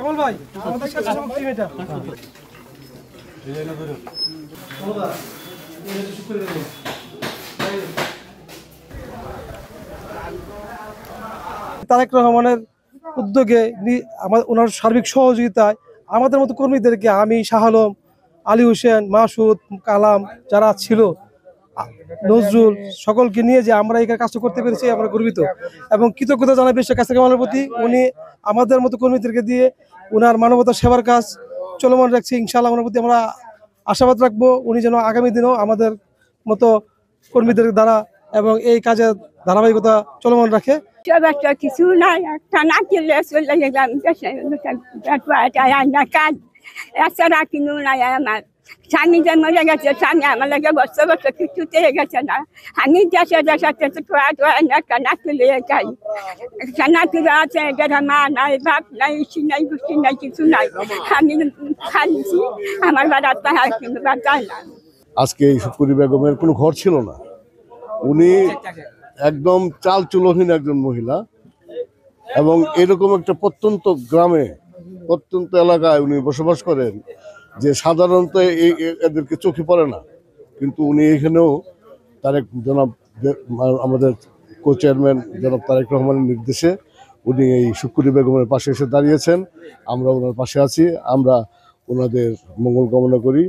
কামাল ভাই আমাদের কাছে সব টিম এটা তারেক রহমানের উদ্যোগে ওনার সার্বিক সহযোগিতায় আমাদের মতো কর্মীদেরকে আমি শাহ আলম, আলী হোসেন, মাসুদ, কালাম যারা ছিল, নজরুল সকলকে নিয়ে যে আমরা এই কাজটা করতে পেরেছি আমরা গর্বিত এবং কৃতজ্ঞতা জানাই বিশ্ব কাছে কামালের প্রতি। উনি আমাদের মতো কর্মীদেরকে দিয়ে ওনার মানবতা সেবার কাজ চলমান রাখছি। ইনশাআল্লাহ ওনার প্রতি আমরা আশাবাদ রাখবো উনি যেন আগামী দিনেও আমাদের মতো কর্মীদের দ্বারা এবং এই কাজের ধারাবাহিকতা চলমান রাখে। কিছু নাই, একটা না কিনলে চলে গেলাম কাজ এছাড়া কিনু নাই। আমার স্বামী যে মরে গেছে, স্বামী আমার লাগে বছর বছর কিছুতে গেছে না। আমি দেশে দেশে একটা না কিনলে যাই, না কিনে আছে মা নাই, বাপ নাই, ইসি নাই, গুষ্টি নাই, কিছু নাই। আমি খাইছি আমার বাড়ার পাহাড় কিন্তু যায় না। আজকে এই শুকুরি বেগমের কোনো ঘর ছিল না, উনি একদম চাল চুলোহীন একজন মহিলা এবং এরকম একটা প্রত্যন্ত গ্রামে প্রত্যন্ত এলাকায় উনি বসবাস করেন যে সাধারণত এদেরকে চোখে পড়ে না, কিন্তু উনি এখানেও আমাদের কো চেয়ারম্যান জনাব তারেক রহমানের নির্দেশে উনি এই শুকুরি বেগমের পাশে এসে দাঁড়িয়েছেন। আমরা ওনার পাশে আছি, আমরা ওনাদের মঙ্গল কামনা করি।